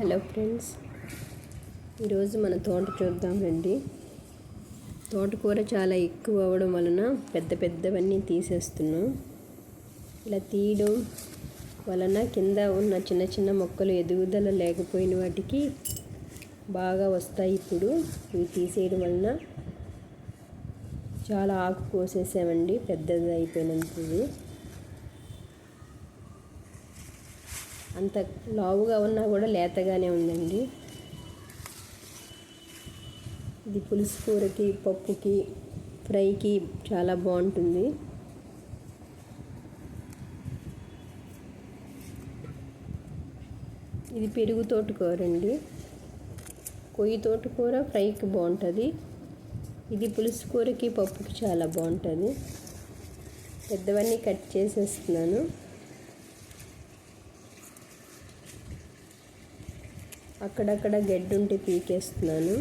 Hello friends, ఈరోజు మన తోట చూద్దాం రండి. తోటకూర చాలా ఎక్కువ అవ్వడం వలన పెద్ద పెద్దవన్నీ తీసేస్తున్నాం. ఇలా తీయడం వలన కింద ఉన్న చిన్న చిన్న మొక్కలు ఎదుగుదల లేకపోయిన వాటికి బాగా వస్తాయి. ఇప్పుడు ఇవి తీసేయడం వలన చాలా ఆకు కోసేసామండి, పెద్దది అయిపోయినంతది. అంత లావుగా ఉన్నా కూడా లేతగానే ఉందండి. ఇది పులుసు కూరకి, పప్పుకి, ఫ్రైకి చాలా బాగుంటుంది. ఇది పెరుగు తోటకూర అండి. కొయ్యి తోటకూర ఫ్రైకి బాగుంటుంది. ఇది పులుసు కూరకి, పప్పుకి చాలా బాగుంటుంది. పెద్దవన్నీ కట్ చేసేస్తున్నాను. అక్కడక్కడ గడ్డి ఉంటే పీకేస్తున్నాను.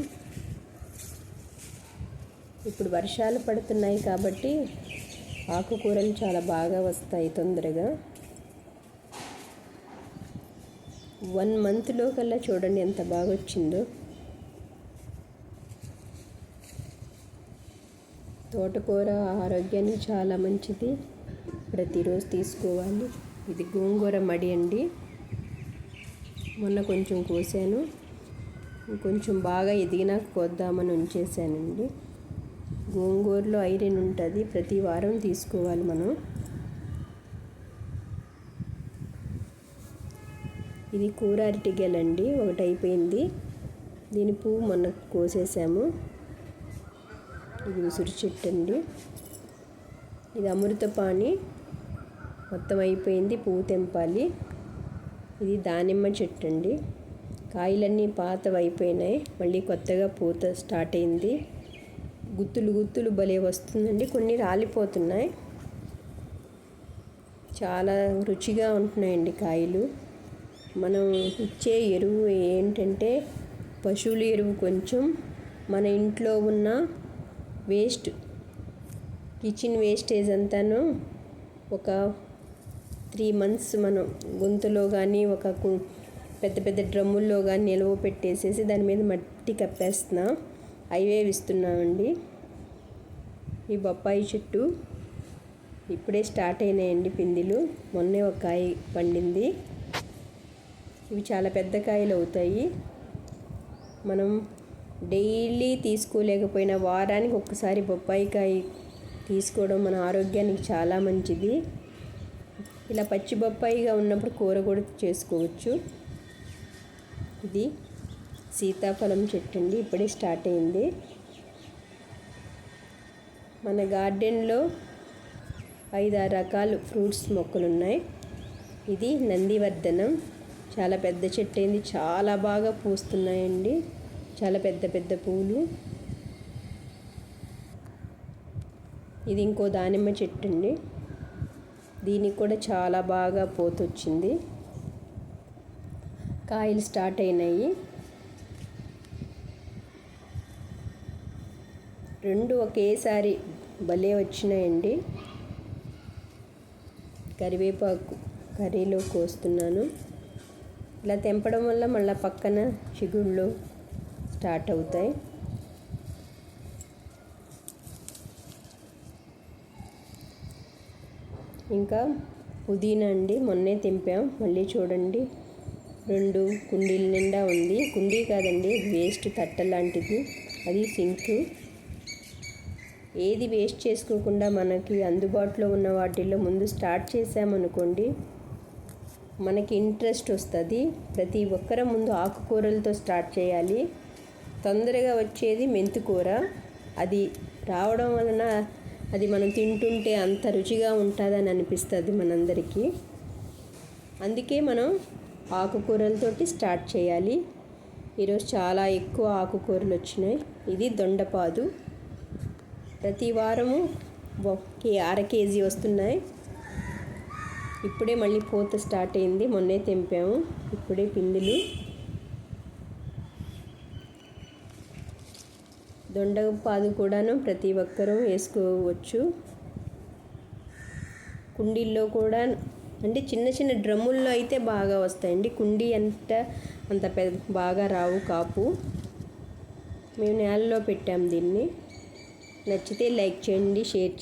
ఇప్పుడు వర్షాలు పడుతున్నాయి కాబట్టి ఆకుకూరలు చాలా బాగా వస్తాయి తొందరగా. 1 మంత్లో కల్లా చూడండి ఎంత బాగా వచ్చిందో. తోటకూర ఆరోగ్యానికి చాలా మంచిది, ప్రతిరోజు తీసుకోవాలి. ఇది గోంగూర మడి అండి. మొన్న కొంచెం కోసాను, కొంచెం బాగా ఎదిగినాక కోద్దామని ఉంచేసానండి. గోంగూరలో ఐరన్ ఉంటుంది, ప్రతి వారం తీసుకోవాలి మనం. ఇది కూర అరటిగెలండి, ఒకటి అయిపోయింది. దీని పువ్వు మొన్న కోసేసాము. ఇది ఉసిరి చెట్టు అండి. ఇది అమృతపాణి, మొత్తం అయిపోయింది, పువ్వు తెంపాలి. ఇది దానిమ్మ చెట్టు అండి. కాయలన్నీ పాతవి అయిపోయినాయి, మళ్ళీ కొత్తగా పూత స్టార్ట్ అయింది. గుత్తులు భలే వస్తుందండి, కొన్ని రాలిపోతున్నాయి. చాలా రుచిగా ఉంటున్నాయండి కాయలు. మనం ఇచ్చే ఎరువు ఏంటంటే పశువుల ఎరువు, కొంచెం మన ఇంట్లో ఉన్న వేస్ట్, కిచెన్ వేస్టేజ్ అంతాను ఒక 3 మంత్స్ మనం గొంతులో కానీ ఒక పెద్ద పెద్ద డ్రమ్ముల్లో కానీ నిల్వ పెట్టేసేసి దాని మీద మట్టి కప్పేస్తున్నా, అవే ఇస్తున్నామండి. ఈ బొప్పాయి చెట్టు ఇప్పుడే స్టార్ట్ అయినాయండి పిందెలు. మొన్నే ఒక కాయ పండింది. ఇవి చాలా పెద్ద కాయలు అవుతాయి. మనం డైలీ తీసుకోలేకపోయినా వారానికి ఒక్కసారి బొప్పాయి కాయ తీసుకోవడం మన ఆరోగ్యానికి చాలా మంచిది. ఇలా పచ్చి బొప్పాయిగా ఉన్నప్పుడు కూర కూడా చేసుకోవచ్చు. ఇది సీతాఫలం చెట్టు అండి, ఇప్పుడే స్టార్ట్ అయింది. మన గార్డెన్లో 5-6 రకాల ఫ్రూట్స్ మొక్కలు ఉన్నాయి. ఇది నందివర్ధనం, చాలా పెద్ద చెట్టు అయింది, చాలా బాగా పూస్తున్నాయండి, చాలా పెద్ద పెద్ద పూలు. ఇది ఇంకో దానిమ్మ చెట్టు అండి, దీనికి కూడా చాలా బాగా పోతొచ్చింది, కాయలు స్టార్ట్ అయినాయి. 2 ఒకేసారి భలే వచ్చినాయండి. కరివేపాకు కర్రీలో కోస్తున్నాను. ఇలా తెంపడం వల్ల మళ్ళీ పక్కన చిగుళ్ళు స్టార్ట్ అవుతాయి. ఇంకా పుదీనా అండి, మొన్నే తెంపాం, మళ్ళీ చూడండి 2 కుండీల నిండా ఉంది. కుండీ కాదండి, వేస్ట్ తట్ట లాంటిది, అది సింక్. ఏది వేస్ట్ చేసుకోకుండా మనకి అందుబాటులో ఉన్న వాటిల్లో ముందు స్టార్ట్ చేసామనుకోండి, మనకి ఇంట్రెస్ట్ వస్తుంది. ప్రతి ఒక్కరు ముందు ఆకుకూరలతో స్టార్ట్ చేయాలి. తొందరగా వచ్చేది మెంతికూర. అది రావడం వలన అది మనం తింటుంటే అంత రుచిగా ఉంటుందని అనిపిస్తుంది మనందరికీ. అందుకే మనం ఆకుకూరలతోటి స్టార్ట్ చేయాలి. ఈరోజు చాలా ఎక్కువ ఆకుకూరలు వచ్చినాయి. ఇది దొండపాదు, ప్రతి వారము 1/2 కేజీ వస్తున్నాయి. ఇప్పుడే మళ్ళీ పూత స్టార్ట్ అయింది, మొన్నే తెంపాము, ఇప్పుడే పిందెలు. దొండపాదు కూడాను ప్రతి ఒక్కరూ వేసుకోవచ్చు. కుండీల్లో కూడా అంటే చిన్న చిన్న డ్రమ్ముల్లో అయితే బాగా వస్తాయండి, కుండీ అంత బాగా రావు కాపు. మేము నేలలో పెట్టాము దీన్ని. నచ్చితే లైక్ చేయండి, షేర్ చేయండి.